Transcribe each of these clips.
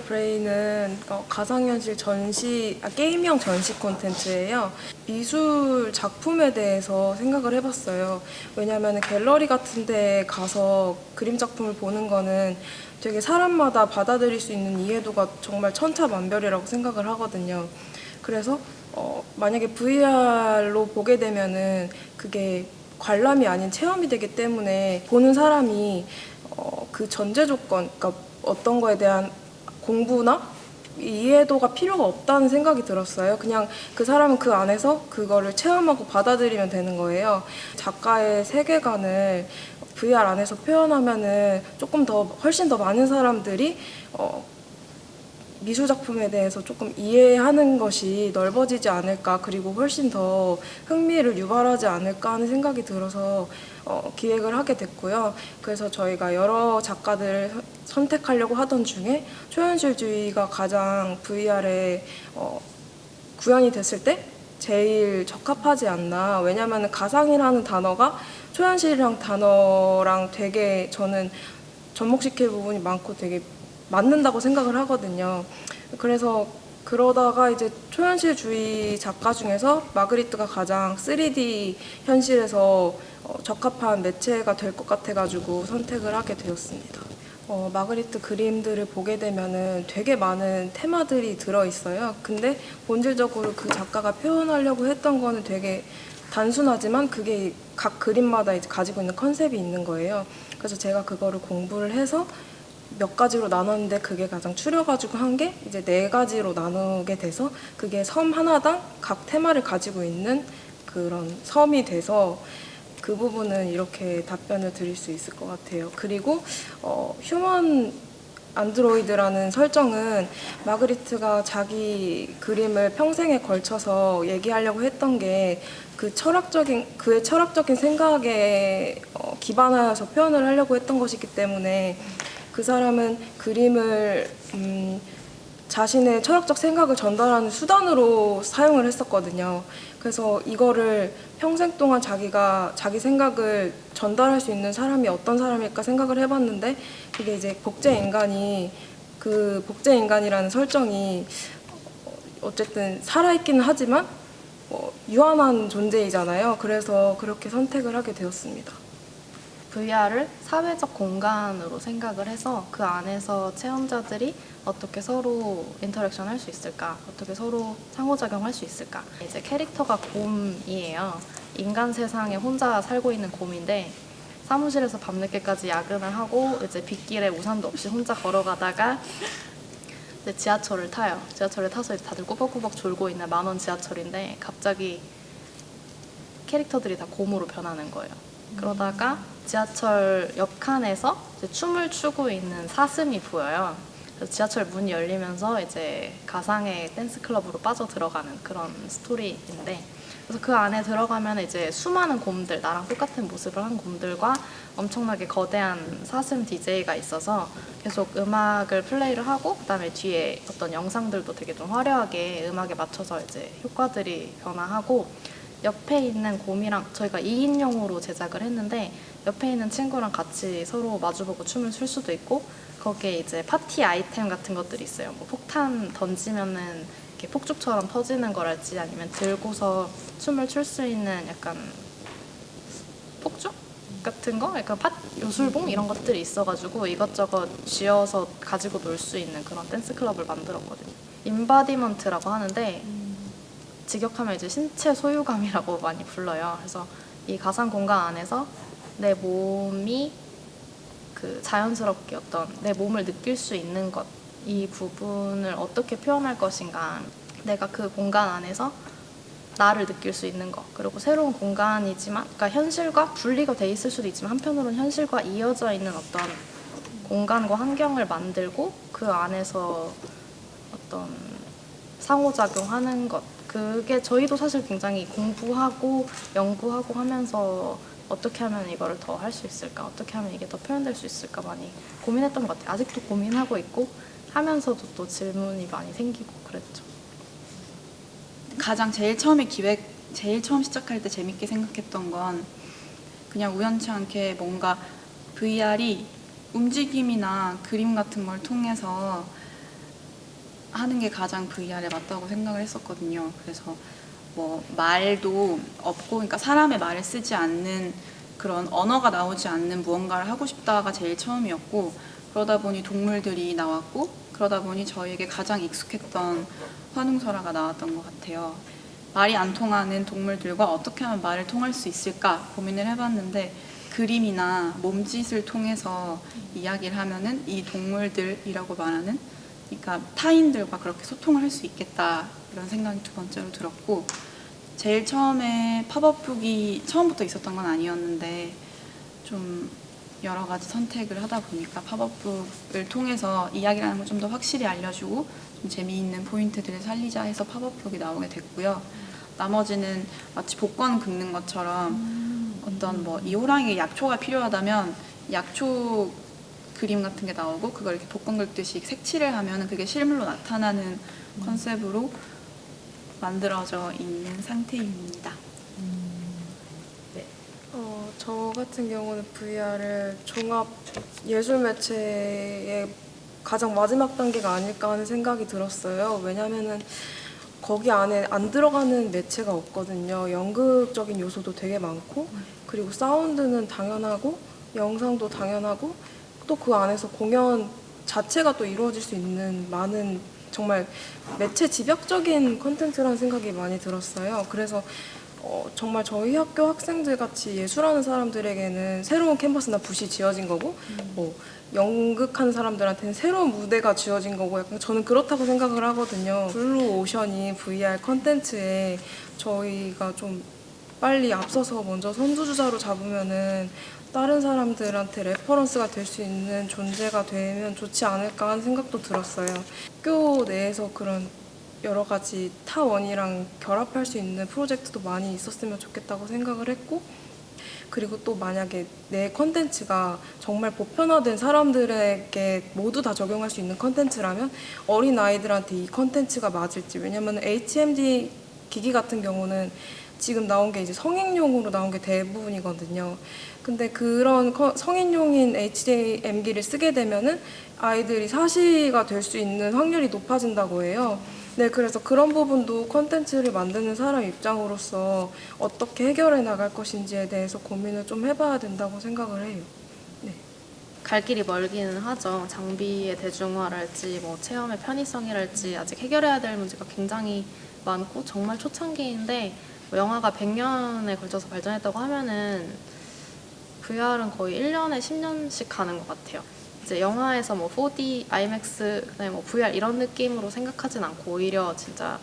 브레인은 가상현실 게임형 전시 콘텐츠예요. 미술 작품에 대해서 생각을 해봤어요. 왜냐하면 갤러리 같은 데 가서 그림 작품을 보는 거는 되게 사람마다 받아들일 수 있는 이해도가 정말 천차만별이라고 생각을 하거든요. 그래서 만약에 VR로 보게 되면은 그게 관람이 아닌 체험이 되기 때문에 보는 사람이 그 전제 조건, 그러니까 어떤 거에 대한 공부나 이해도가 필요가 없다는 생각이 들었어요. 그냥 그 사람은 그 안에서 그거를 체험하고 받아들이면 되는 거예요. 작가의 세계관을 VR 안에서 표현하면은 훨씬 더 많은 사람들이 미술 작품에 대해서 조금 이해하는 것이 넓어지지 않을까, 그리고 훨씬 더 흥미를 유발하지 않을까 하는 생각이 들어서 기획을 하게 됐고요. 그래서 저희가 여러 작가들을 선택하려고 하던 중에 초현실주의가 가장 VR에 구현이 됐을 때 제일 적합하지 않나. 왜냐하면 가상이라는 단어가 초현실이랑 단어랑 되게 저는 접목시킬 부분이 많고 되게 맞는다고 생각을 하거든요. 그래서 그러다가 이제 초현실주의 작가 중에서 마그리트가 가장 3D 현실에서 적합한 매체가 될 것 같아가지고 선택을 하게 되었습니다. 마그리트 그림들을 보게 되면은 되게 많은 테마들이 들어있어요. 근데 본질적으로 그 작가가 표현하려고 했던 거는 되게 단순하지만 그게 각 그림마다 이제 가지고 있는 컨셉이 있는 거예요. 그래서 제가 그거를 공부를 해서 몇 가지로 나눴는데 그게 가장 추려가지고 한 게 이제 4가지로 나누게 돼서 그게 섬 하나당 각 테마를 가지고 있는 그런 섬이 돼서 그 부분은 이렇게 답변을 드릴 수 있을 것 같아요. 그리고 휴먼 안드로이드라는 설정은 마그리트가 자기 그림을 평생에 걸쳐서 얘기하려고 했던 게 그의 철학적인 생각에 기반하여서 표현을 하려고 했던 것이기 때문에 그 사람은 그림을 자신의 철학적 생각을 전달하는 수단으로 사용을 했었거든요. 그래서 이거를 평생 동안 자기가 자기 생각을 전달할 수 있는 사람이 어떤 사람일까 생각을 해봤는데 그게 이제 그 복제인간이라는 설정이 어쨌든 살아있기는 하지만 유한한 존재이잖아요. 그래서 그렇게 선택을 하게 되었습니다. VR을 사회적 공간으로 생각을 해서 그 안에서 체험자들이 어떻게 서로 인터랙션 할 수 있을까, 어떻게 서로 상호작용할 수 있을까. 이제 캐릭터가 곰이에요. 인간 세상에 혼자 살고 있는 곰인데 사무실에서 밤늦게까지 야근을 하고 이제 빗길에 우산도 없이 혼자 걸어가다가 이제 지하철을 타요. 지하철을 타서 이제 다들 꾸벅꾸벅 졸고 있는 만원 지하철인데 갑자기 캐릭터들이 다 곰으로 변하는 거예요. 그러다가 지하철 옆칸에서 이제 춤을 추고 있는 사슴이 보여요. 그래서 지하철 문이 열리면서 이제 가상의 댄스 클럽으로 빠져 들어가는 그런 스토리인데, 그래서 그 안에 들어가면 이제 수많은 곰들, 나랑 똑같은 모습을 한 곰들과 엄청나게 거대한 사슴 DJ가 있어서 계속 음악을 플레이를 하고, 그다음에 뒤에 어떤 영상들도 되게 좀 화려하게 음악에 맞춰서 이제 효과들이 변화하고, 옆에 있는 곰이랑 저희가 2인용으로 제작을 했는데 옆에 있는 친구랑 같이 서로 마주보고 춤을 출 수도 있고, 거기에 이제 파티 아이템 같은 것들이 있어요. 뭐 폭탄 던지면은 이렇게 폭죽처럼 터지는 거랄지, 아니면 들고서 춤을 출 수 있는 약간 폭죽 같은 거, 약간 요술봉 이런 것들이 있어가지고 이것저것 쥐어서 가지고 놀 수 있는 그런 댄스 클럽을 만들었거든요. 인바디먼트라고 하는데 직역하면 이제 신체 소유감이라고 많이 불러요. 그래서 이 가상 공간 안에서 내 몸이 그 자연스럽게 어떤 내 몸을 느낄 수 있는 것, 이 부분을 어떻게 표현할 것인가, 내가 그 공간 안에서 나를 느낄 수 있는 것, 그리고 새로운 공간이지만, 그러니까 현실과 분리가 돼 있을 수도 있지만 한편으로는 현실과 이어져 있는 어떤 공간과 환경을 만들고 그 안에서 어떤 상호작용하는 것, 그게 저희도 사실 굉장히 공부하고 연구하고 하면서 어떻게 하면 이거를 더 할 수 있을까, 어떻게 하면 이게 더 표현될 수 있을까 많이 고민했던 것 같아요. 아직도 고민하고 있고 하면서도 또 질문이 많이 생기고 그랬죠. 가장 제일 처음 시작할 때 재밌게 생각했던 건 그냥 우연치 않게 뭔가 VR이 움직임이나 그림 같은 걸 통해서 하는 게 가장 VR에 맞다고 생각을 했었거든요. 그래서 뭐 말도 없고, 그러니까 사람의 말을 쓰지 않는 그런 언어가 나오지 않는 무언가를 하고 싶다가 제일 처음이었고, 그러다 보니 동물들이 나왔고, 그러다 보니 저희에게 가장 익숙했던 환웅설화가 나왔던 것 같아요. 말이 안 통하는 동물들과 어떻게 하면 말을 통할 수 있을까 고민을 해봤는데, 그림이나 몸짓을 통해서 이야기를 하면은 이 동물들이라고 말하는, 그러니까 타인들과 그렇게 소통을 할 수 있겠다, 이런 생각이 두 번째로 들었고, 제일 처음에 팝업북이 처음부터 있었던 건 아니었는데 좀 여러 가지 선택을 하다 보니까 팝업북을 통해서 이야기라는 걸 좀 더 확실히 알려주고 좀 재미있는 포인트들을 살리자 해서 팝업북이 나오게 됐고요. 나머지는 마치 복권 긁는 것처럼 어떤 뭐 이 호랑이에 약초가 필요하다면 약초 그림 같은 게 나오고, 그걸 이렇게 복권 긁듯이 색칠을 하면 그게 실물로 나타나는 컨셉으로 만들어져 있는 상태입니다. 저 같은 경우는 VR을 종합 예술 매체의 가장 마지막 단계가 아닐까 하는 생각이 들었어요. 왜냐면은 거기 안에 안 들어가는 매체가 없거든요. 연극적인 요소도 되게 많고, 그리고 사운드는 당연하고, 영상도 당연하고, 또 그 안에서 공연 자체가 또 이루어질 수 있는 많은 정말 매체 집약적인 콘텐츠라는 생각이 많이 들었어요. 그래서 정말 저희 학교 학생들 같이 예술하는 사람들에게는 새로운 캔버스나 붓이 지어진 거고, 뭐 연극하는 사람들한테는 새로운 무대가 지어진 거고, 약간 저는 그렇다고 생각을 하거든요. 블루 오션이 VR 컨텐츠에 저희가 좀 빨리 앞서서 먼저 선두주자로 잡으면은 다른 사람들한테 레퍼런스가 될 수 있는 존재가 되면 좋지 않을까 하는 생각도 들었어요. 학교 내에서 그런 여러 가지 타원이랑 결합할 수 있는 프로젝트도 많이 있었으면 좋겠다고 생각을 했고, 그리고 또 만약에 내 컨텐츠가 정말 보편화된 사람들에게 모두 다 적용할 수 있는 컨텐츠라면 어린 아이들한테 이 컨텐츠가 맞을지. 왜냐면 HMD 기기 같은 경우는 지금 나온 게 이제 성인용으로 나온 게 대부분이거든요. 근데 그런 성인용인 HMD를 쓰게 되면은 아이들이 사시가 될 수 있는 확률이 높아진다고 해요. 네, 그래서 그런 부분도 컨텐츠를 만드는 사람 입장으로서 어떻게 해결해 나갈 것인지에 대해서 고민을 좀 해봐야 된다고 생각을 해요. 네. 갈 길이 멀기는 하죠. 장비의 대중화랄지 뭐 체험의 편의성이랄지 아직 해결해야 될 문제가 굉장히 많고, 정말 초창기인데 뭐 영화가 100년에 걸쳐서 발전했다고 하면은 VR은 거의 1년에 10년씩 가는 것 같아요. 이제 영화에서 뭐 4D, IMAX, 그다음에 뭐 VR 이런 느낌으로 생각하진 않고, 오히려 진짜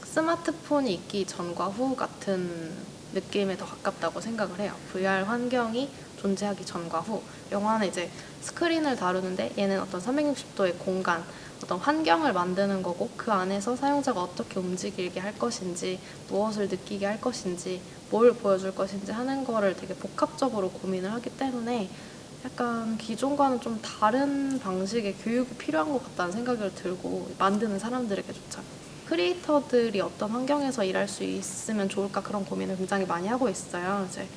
스마트폰이 있기 전과 후 같은 느낌에 더 가깝다고 생각을 해요. VR 환경이 존재하기 전과 후. 영화는 이제 스크린을 다루는데, 얘는 어떤 360도의 공간, 어떤 환경을 만드는 거고, 그 안에서 사용자가 어떻게 움직이게 할 것인지, 무엇을 느끼게 할 것인지, 뭘 보여줄 것인지 하는 거를 되게 복합적으로 고민을 하기 때문에 약간 기존과는 좀 다른 방식의 교육이 필요한 것 같다는 생각이 들고, 만드는 사람들에게조차. 크리에이터들이 어떤 환경에서 일할 수 있으면 좋을까, 그런 고민을 굉장히 많이 하고 있어요. 이제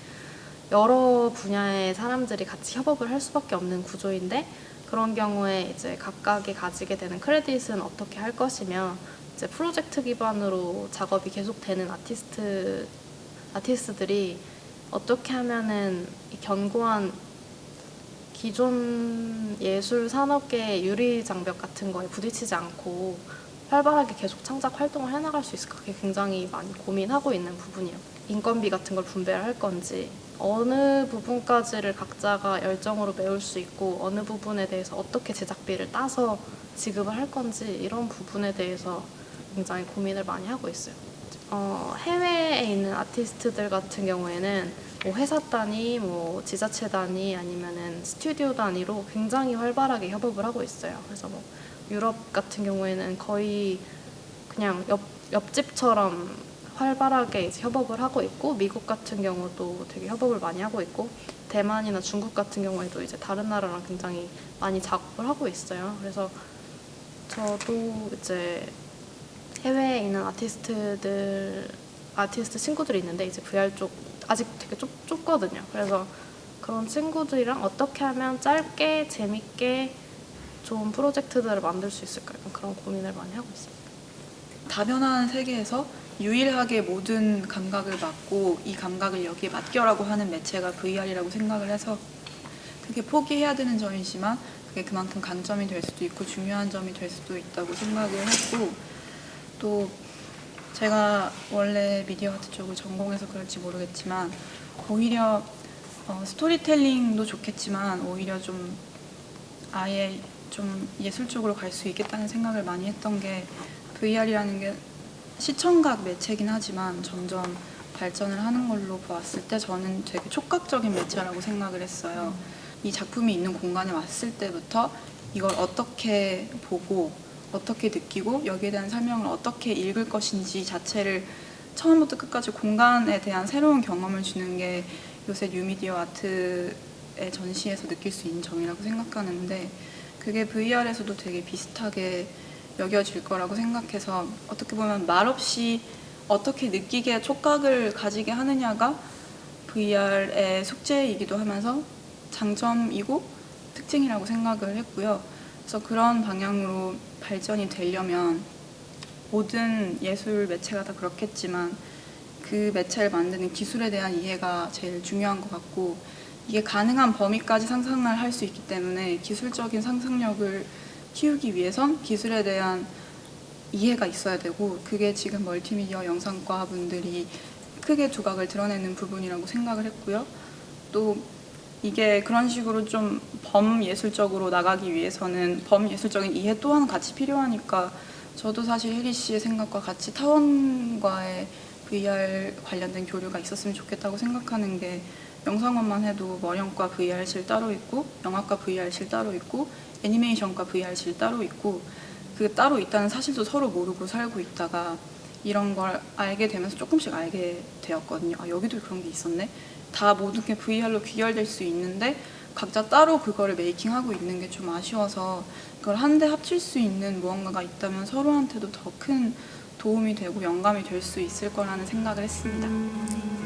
여러 분야의 사람들이 같이 협업을 할 수밖에 없는 구조인데, 그런 경우에 이제 각각이 가지게 되는 크레딧은 어떻게 할 것이며, 이제 프로젝트 기반으로 작업이 계속되는 아티스트들이 어떻게 하면은 이 견고한 기존 예술 산업계의 유리 장벽 같은 거에 부딪히지 않고 활발하게 계속 창작 활동을 해나갈 수 있을까, 그게 굉장히 많이 고민하고 있는 부분이에요. 인건비 같은 걸 분배를 할 건지, 어느 부분까지를 각자가 열정으로 메울 수 있고 어느 부분에 대해서 어떻게 제작비를 따서 지급을 할 건지, 이런 부분에 대해서 굉장히 고민을 많이 하고 있어요. 해외에 있는 아티스트들 같은 경우에는 뭐 회사 단위, 뭐 지자체 단위, 아니면은 스튜디오 단위로 굉장히 활발하게 협업을 하고 있어요. 그래서 뭐 유럽 같은 경우에는 거의 그냥 옆집처럼 활발하게 이제 협업을 하고 있고, 미국 같은 경우도 되게 협업을 많이 하고 있고, 대만이나 중국 같은 경우에도 이제 다른 나라랑 굉장히 많이 작업을 하고 있어요. 그래서 저도 이제 해외에 있는 아티스트 친구들이 있는데, 이제 VR 쪽 아직 되게 좁거든요. 그래서 그런 친구들이랑 어떻게 하면 짧게 재밌게 좋은 프로젝트들을 만들 수 있을까 약간 그런 고민을 많이 하고 있습니다. 다변화한 세계에서 유일하게 모든 감각을 맡고 이 감각을 여기에 맡겨라고 하는 매체가 VR이라고 생각을 해서 그게 포기해야 되는 점이지만 그게 그만큼 강점이 될 수도 있고 중요한 점이 될 수도 있다고 생각을 했고, 또 제가 원래 미디어 아트 쪽을 전공해서 그럴지 모르겠지만 오히려 스토리텔링도 좋겠지만 오히려 좀 아예 좀 예술 쪽으로 갈 수 있겠다는 생각을 많이 했던 게, VR이라는 게 시청각 매체긴 하지만 점점 발전을 하는 걸로 보았을 때 저는 되게 촉각적인 매체라고 생각을 했어요. 이 작품이 있는 공간에 왔을 때부터 이걸 어떻게 보고 어떻게 느끼고 여기에 대한 설명을 어떻게 읽을 것인지 자체를 처음부터 끝까지 공간에 대한 새로운 경험을 주는 게 요새 뉴미디어 아트의 전시에서 느낄 수 있는 점이라고 생각하는데, 그게 VR에서도 되게 비슷하게 여겨질 거라고 생각해서 어떻게 보면 말없이 어떻게 느끼게 촉각을 가지게 하느냐가 VR의 숙제이기도 하면서 장점이고 특징이라고 생각을 했고요. 그래서 그런 방향으로 발전이 되려면 모든 예술 매체가 다 그렇겠지만 그 매체를 만드는 기술에 대한 이해가 제일 중요한 것 같고, 이게 가능한 범위까지 상상을 할 수 있기 때문에 기술적인 상상력을 키우기 위해선 기술에 대한 이해가 있어야 되고, 그게 지금 멀티미디어 영상과 분들이 크게 두각을 드러내는 부분이라고 생각을 했고요. 또 이게 그런 식으로 좀 범예술적으로 나가기 위해서는 범예술적인 이해 또한 같이 필요하니까 저도 사실 혜리 씨의 생각과 같이 타원과의 VR 관련된 교류가 있었으면 좋겠다고 생각하는 게, 영상원만 해도 머령과 VR실 따로 있고 영화과 VR실 따로 있고 애니메이션과 VR실 따로 있고, 그 따로 있다는 사실도 서로 모르고 살고 있다가 이런 걸 알게 되면서 조금씩 알게 되었거든요. 아, 여기도 그런 게 있었네. 다 모든 게 VR로 귀결될 수 있는데 각자 따로 그거를 메이킹하고 있는 게 좀 아쉬워서, 그걸 한데 합칠 수 있는 무언가가 있다면 서로한테도 더 큰 도움이 되고 영감이 될 수 있을 거라는 생각을 했습니다.